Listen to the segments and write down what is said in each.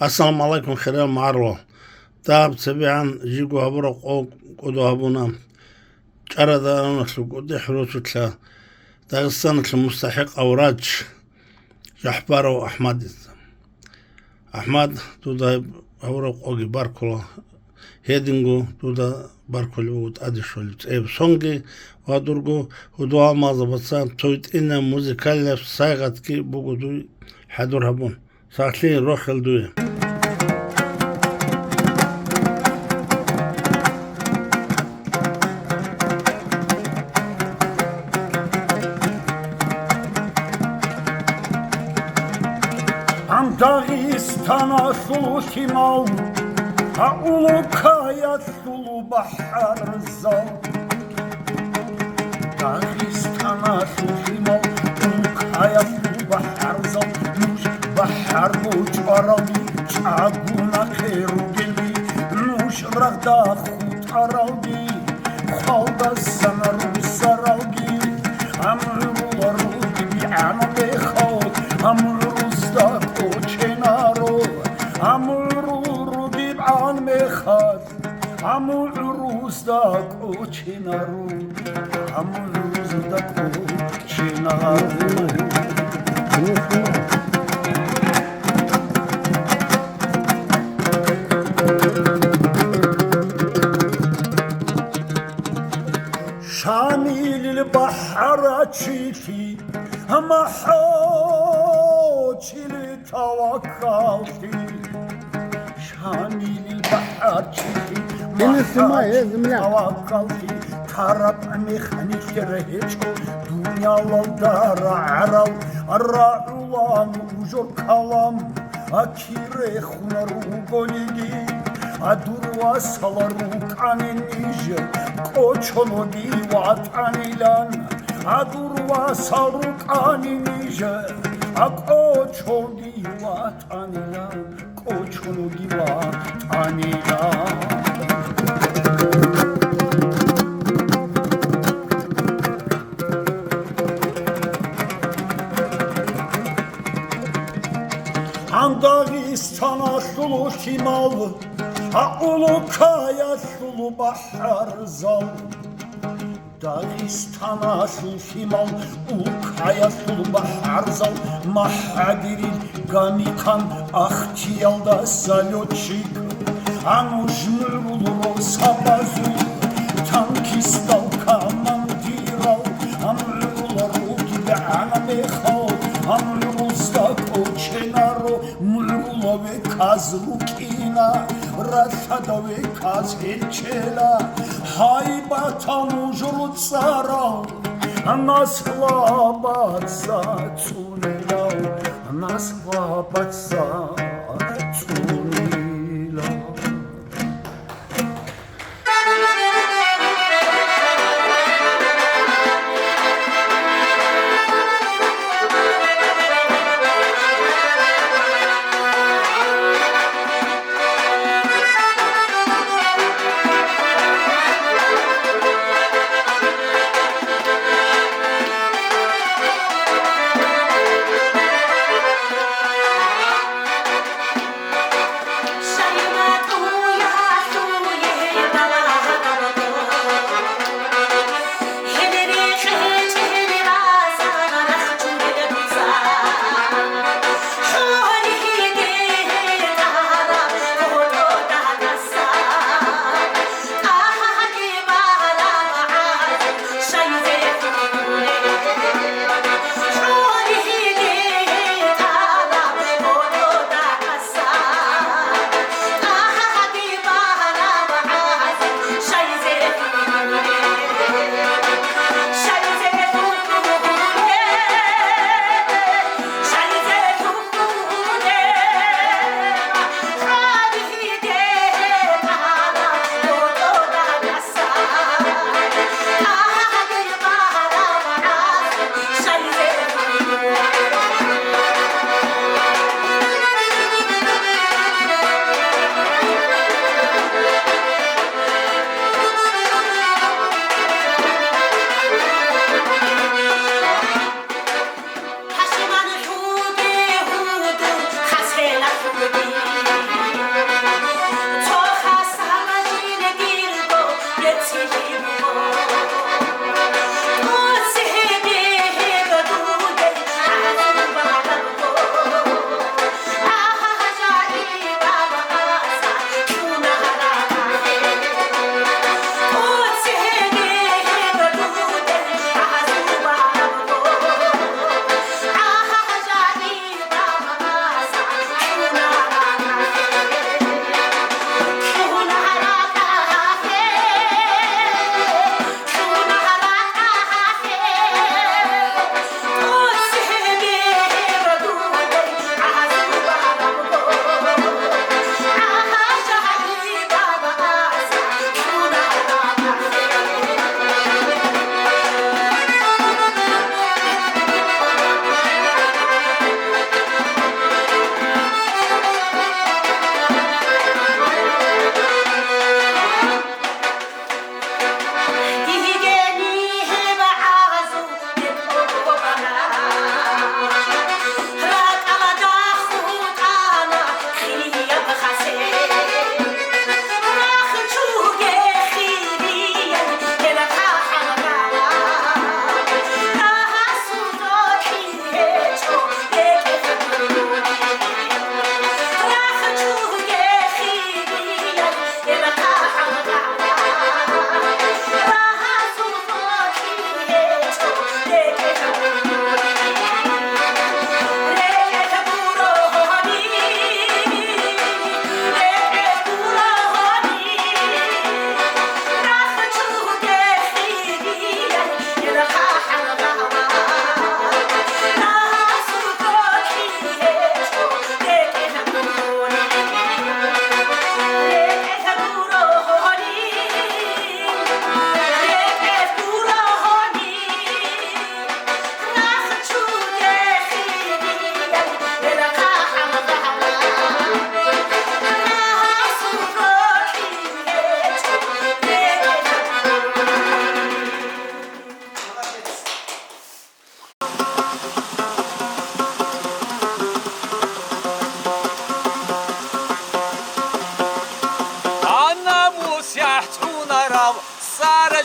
السلام عليكم خير معروة تاب تبعا جيجو هبرق أو قدو هبونا كاردا نسلو قدي حروسو تلا داغستان المستحق أوراج يحبارو أحمد تودا هبرق أوغي باركولا هيدنغو تودا باركولي وغت أدشولي تأيب سونغي وادرغو هدوها مازا بطسان تويت إنا موزيكالي سايغت كي بوغدو حدور هبون ساعتلين روح الدوية Дагестана сулхимал, а улукая сулу бахар зал. Дагестана сулхимал, улукая сулу бахар зал. Нуш бахар буч аралги, чагуна херугели. Нуш рахда хут аралги, халда санару саралги. Амрула руги би'ана бехал, амрузда امرو بیبان میخواد امون روز دا کوچینارو امون روز دا کوچینارو شامل البحر تشيفي محاوتي لتوكلتي شامل البحر تشيفي توكلتي ترب مخني كرهتشو دنيا والدار عرو الرعوان وجر كلام أكيري خنرو قولي أدور وصلروك عن النيجر كوچولوگی وطنیلان أدور وصلروك عن النيجر كوچولوگی وطنیلان كوچولوگی وطنیلان Dağistana sulu şimal Ulukaya sulu bahar zal Dağistana sulu şimal Ulukaya sulu bahar zal Mahadirin ganikan Ахтиялда залетчик А нужны було сабазу Танкистал командирал Амруло руки бяна мехал Амрузда коченаро Мулулове казрукина Расадове казгечела Хайбата мужру царал Наслабаться цунелал Наслабаться цунелал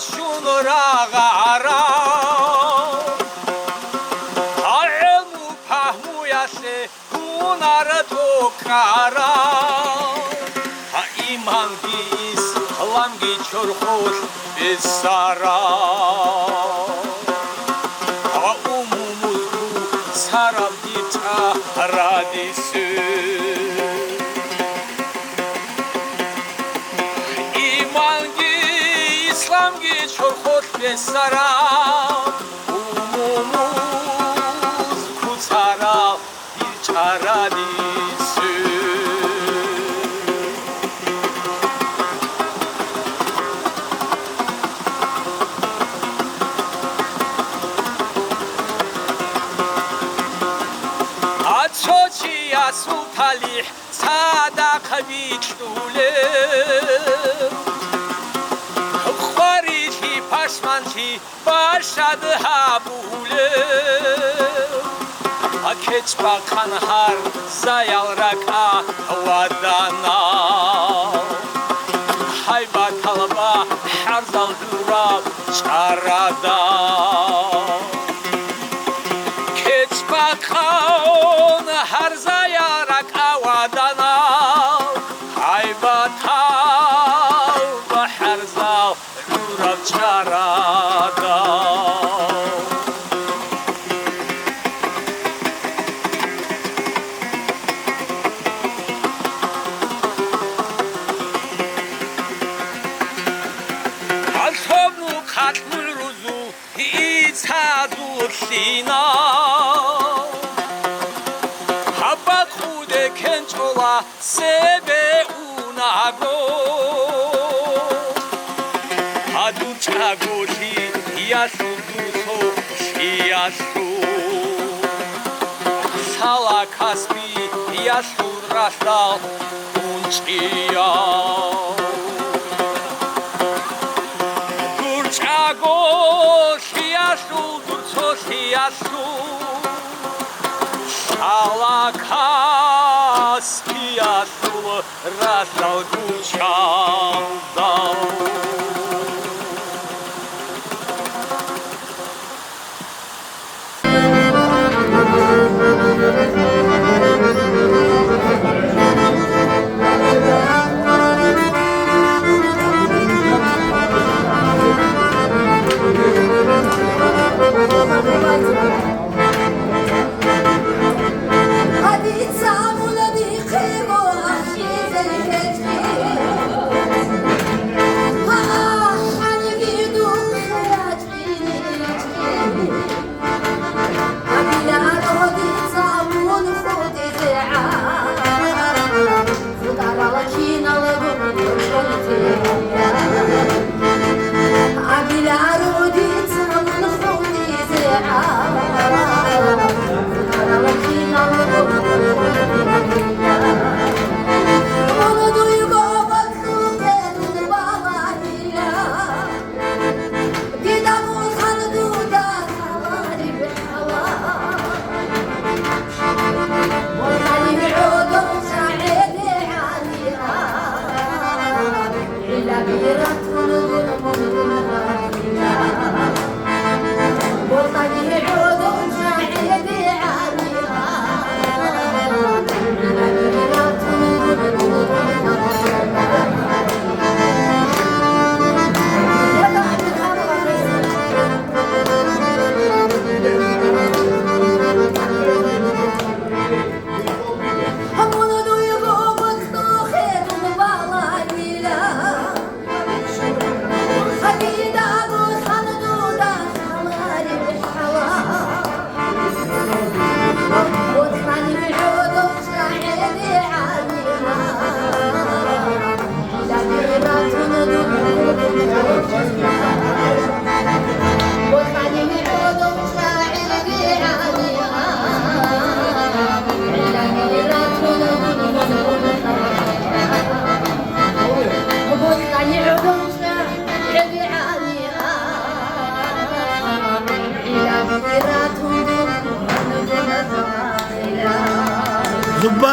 شون راغارا علمو فهمو یاسه هنر تو کارا ایمانگی اسلامگی چرخوش بسارا عمومو سرم دیتا رادیسو İslamgi çorxot besara umumuz kutsara bir çaradisü Açoçiya sultalih sadak biçtule پشمانتی باشد هابوله اکچ با خنهار زایل رکا ودانا های با طلبا حرزال دوراب چارادا کچ با خنهار زایل رکا ودانا های با طلبا حرزال دوراب چارادا الصبر ختم الرزو ایتازور سینا حبت خود کنچولا سبه اوناگو ادو چاگوشی یاسو دوسو شیاسو سالا کاسپی یاسو راستال اونچیا Siyasу, şalakas piyasu, rasal guçaldal.